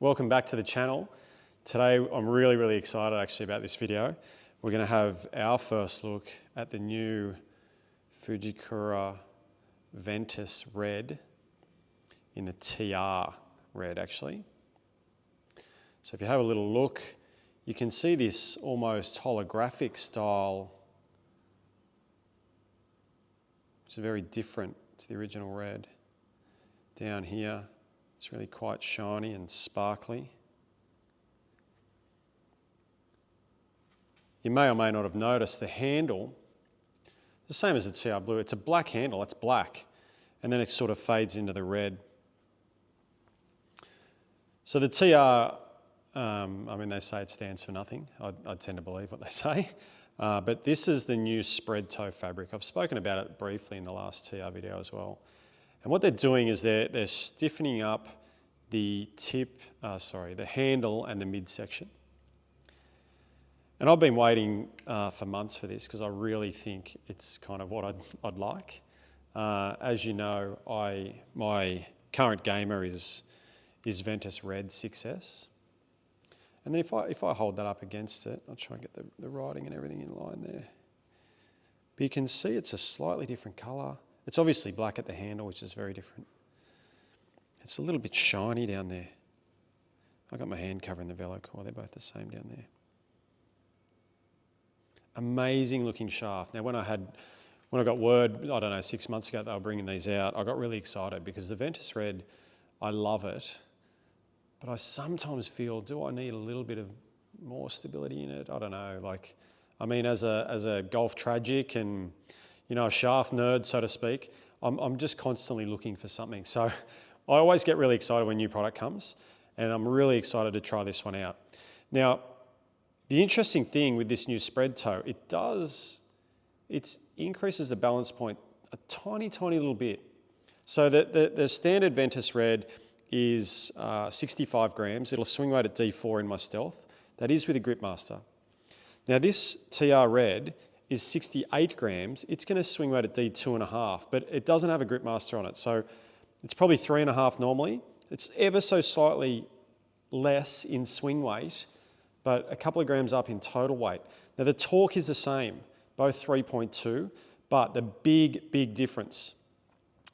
welcome back to the channel. Today I'm really excited actually about this video. We're going to have our first look at the new Fujikura Ventus Red in the TR Red actually. So if you have a little look, you can see this almost holographic style, which is very different to the original Red. Down here, it's really quite shiny and sparkly. You may or may not have noticed the handle, the same as the TR Blue, it's a black handle, it's black, and then it sort of fades into the red. So the TR, I mean they say it stands for nothing, I tend to believe what they say, but this is the new spread toe fabric. I've spoken about it briefly in the last TR video as well. And what they're doing is they're stiffening up the the handle and the midsection. And I've been waiting for months for this because I really think it's kind of what I'd like. As you know, my current gamer is Ventus Red 6S. And then if I hold that up against it, I'll try and get the writing and everything in line there. But you can see it's a slightly different colour. It's obviously black at the handle, which is very different. It's a little bit shiny down there. I got my hand covering the velo core, they're both the same down there. Amazing looking shaft. Now when I got word, I don't know, 6 months ago they were bringing these out, I got really excited because the Ventus Red, I love it, but I sometimes feel, do I need a little bit of more stability in it? I don't know, like, I mean, as a golf tragic and, you know, a shaft nerd, so to speak, I'm just constantly looking for something. So I always get really excited when new product comes, and I'm really excited to try this one out. Now, the interesting thing with this new spread toe, it increases the balance point a tiny little bit. So the standard Ventus Red is 65 grams. It'll swing weight at D4 in my Stealth. That is with a grip master. Now this TR Red is 68 grams. It's going to swing weight at D2.5, but it doesn't have a grip master on it. So it's probably 3.5 normally. It's ever so slightly less in swing weight, but a couple of grams up in total weight. Now the torque is the same, both 3.2, but the big difference,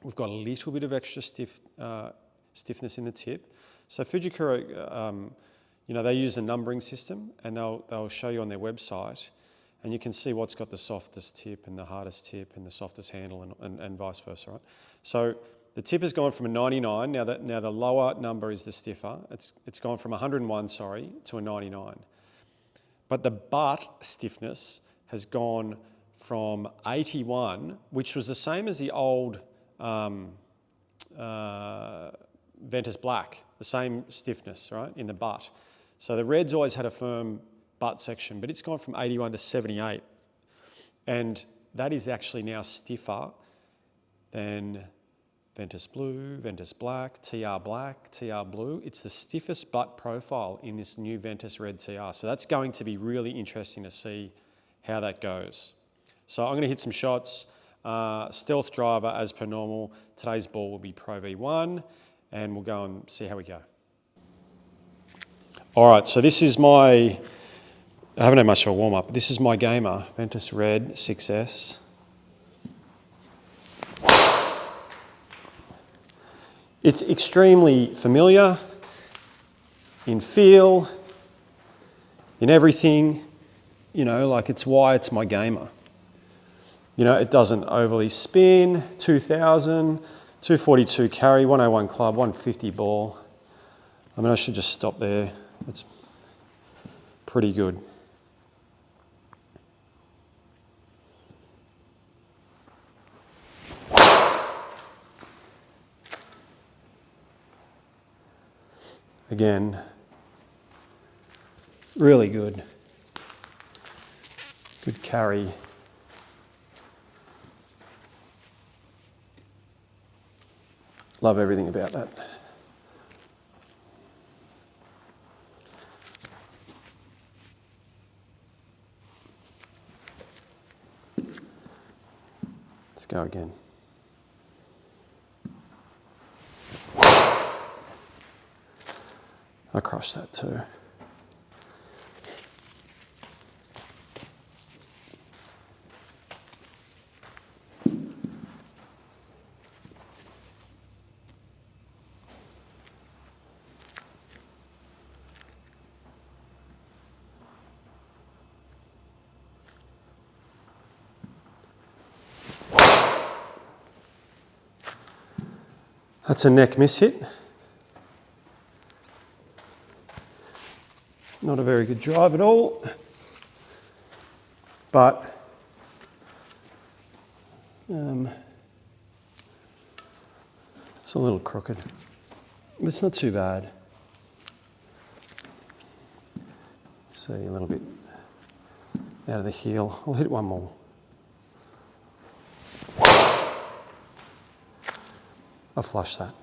we've got a little bit of extra stiffness in the tip. So Fujikura, you know, they use a numbering system, and they'll show you on their website, and you can see what's got the softest tip and the hardest tip and the softest handle and vice versa, right? So the tip has gone from a 99, now the lower number is the stiffer, it's gone from 101, sorry, to a 99. But the butt stiffness has gone from 81, which was the same as the old Ventus Black, the same stiffness, right, in the butt. So the Red's always had a firm butt section, but it's gone from 81 to 78. And that is actually now stiffer than Ventus Blue, Ventus Black, TR Blue. It's the stiffest butt profile in this new Ventus Red TR. So that's going to be really interesting to see how that goes. So I'm going to hit some shots. Stealth driver as per normal. Today's ball will be Pro V1, and we'll go and see how we go. All right, so this is I haven't had much of a warm up. This is my gamer, Ventus Red 6S. It's extremely familiar in feel, in everything, you know, like it's why it's my gamer. You know, it doesn't overly spin, 2000, 242 carry, 101 club, 150 ball. I mean, I should just stop there. That's pretty good. Again, really good. Good carry. Love everything about that. Let's go again. crush that too. That's a neck miss hit. Not a very good drive at all, but it's a little crooked. But it's not too bad. See, a little bit out of the heel. I'll hit one more. I'll flush that.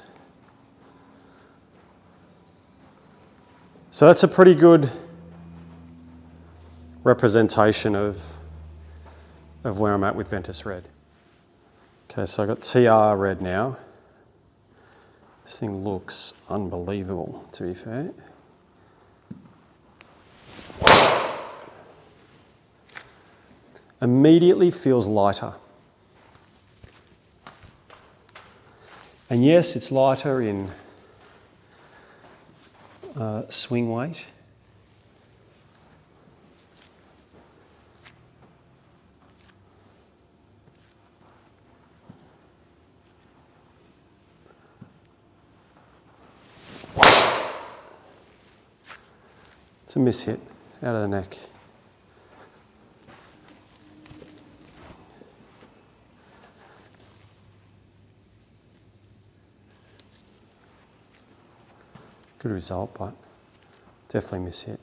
So that's a pretty good representation of where I'm at with Ventus Red. Okay, so I've got TR Red now. This thing looks unbelievable, to be fair. Immediately feels lighter. And yes, it's lighter in swing weight. It's a miss hit out of the neck. Good result, but definitely miss hit.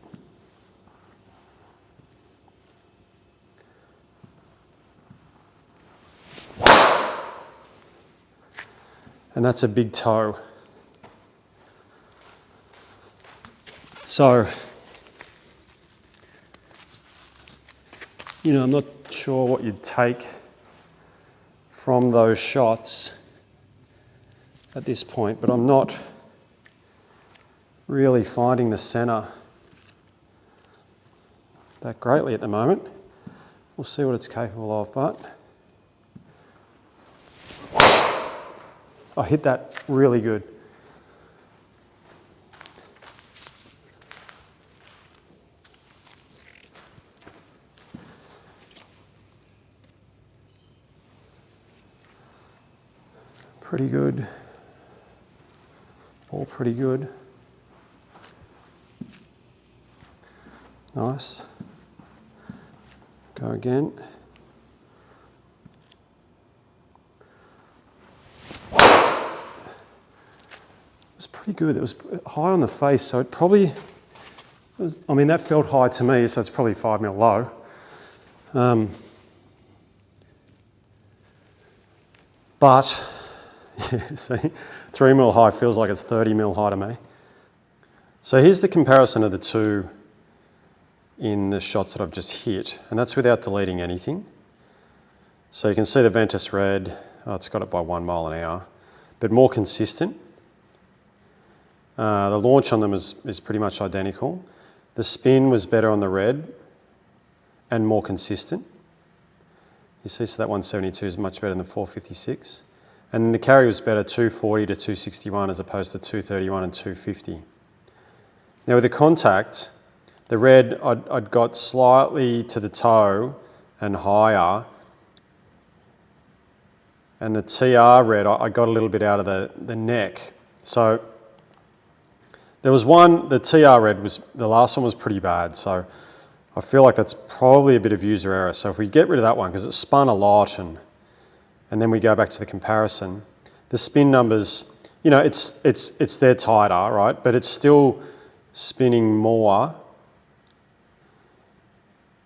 And that's a big toe. So, you know, I'm not sure what you'd take from those shots at this point, but I'm not really finding the centre that greatly at the moment. We'll see what it's capable of, but I hit that really good. Pretty good. All pretty good. Nice. Go again. It was pretty good. It was high on the face, so it probably was, I mean, that felt high to me, so it's probably 5 mil low. But, yeah, see, 3 mil high feels like it's 30 mil high to me. So here's the comparison of the two in the shots that I've just hit, and that's without deleting anything. So you can see the Ventus Red, it's got it by 1 mile an hour, but more consistent. The launch on them is pretty much identical. The spin was better on the Red and more consistent. You see, so that 172 is much better than the 456. And then the carry was better, 240 to 261 as opposed to 231 and 250. Now with the contact, the Red, I'd got slightly to the toe and higher. And the TR Red, I got a little bit out of the neck. So there was one, the TR Red was, the last one was pretty bad. So I feel like that's probably a bit of user error. So if we get rid of that one, because it spun a lot and then we go back to the comparison, the spin numbers, you know, it's there tighter, right? But it's still spinning more.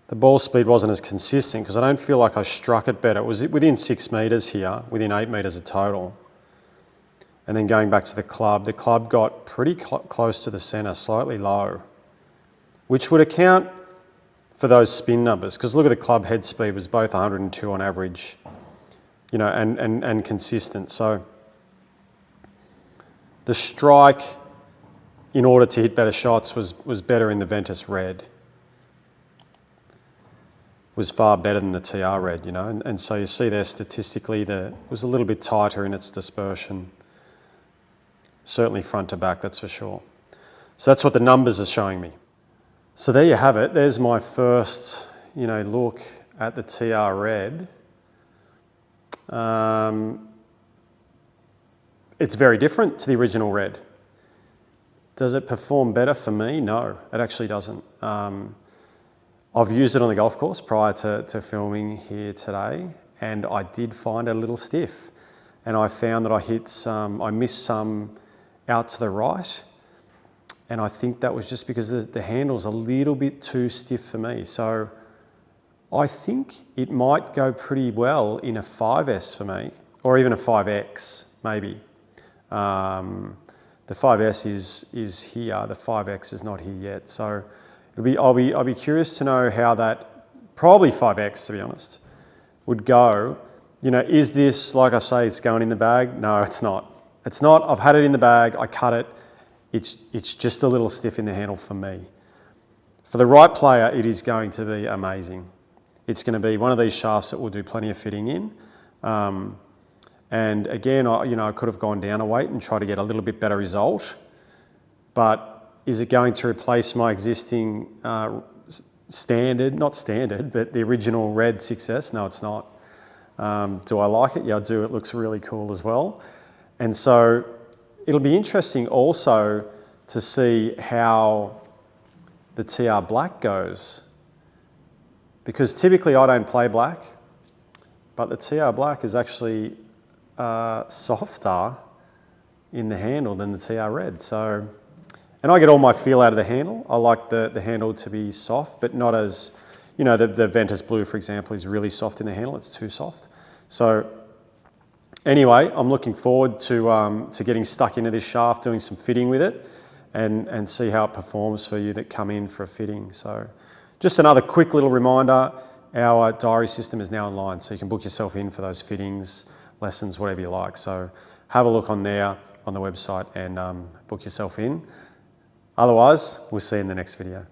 The ball speed wasn't as consistent because I don't feel like I struck it better. It was within 6 metres here, within 8 metres of total. And then going back to the club got pretty close to the centre, slightly low, which would account for those spin numbers, because look at the club head speed was both 102 on average, you know, and consistent. So the strike in order to hit better shots was better in the Ventus Red. Was far better than the TR Red, you know, and so you see there statistically that it was a little bit tighter in its dispersion. Certainly front to back, that's for sure. So that's what the numbers are showing me. So there you have it. There's my first, you know, look at the TR Red. It's very different to the original Red. Does it perform better for me? No, it actually doesn't. I've used it on the golf course prior to filming here today, and I did find it a little stiff. And I found that I missed some out to the right, and I think that was just because the handle's a little bit too stiff for me. So I think it might go pretty well in a 5S for me, or even a 5X maybe. The 5S is here, the 5X is not here yet. So I'll be curious to know how that, probably 5X to be honest, would go. You know, is this, like I say, it's going in the bag? No, it's not. It's not. I've had it in the bag, I cut it. It's just a little stiff in the handle for me. For the right player, it is going to be amazing. It's going to be one of these shafts that will do plenty of fitting in. And again, I could have gone down a weight and tried to get a little bit better result, but is it going to replace my existing standard, not standard, but the original Red 6S? No, it's not. Do I like it? Yeah, I do. It looks really cool as well. And so it'll be interesting also to see how the TR Black goes, because typically I don't play black, but the TR Black is actually softer in the handle than the TR Red. So, and I get all my feel out of the handle. I like the handle to be soft, but not as, you know, the Ventus Blue, for example, is really soft in the handle. It's too soft. So anyway, I'm looking forward to getting stuck into this shaft, doing some fitting with it, and see how it performs for you that come in for a fitting. So just another quick little reminder, our diary system is now online, so you can book yourself in for those fittings, lessons, whatever you like. So have a look on there, on the website, and book yourself in. Otherwise, we'll see you in the next video.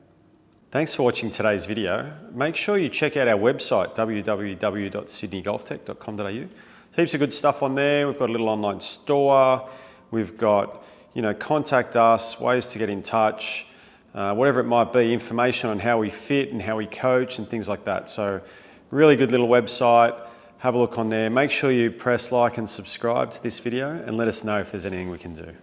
Thanks for watching today's video. Make sure you check out our website, www.sydneygolftech.com.au. Heaps of good stuff on there. We've got a little online store. We've got, you know, contact us, ways to get in touch, whatever it might be, information on how we fit and how we coach and things like that. So really good little website. Have a look on there. Make sure you press like and subscribe to this video and let us know if there's anything we can do.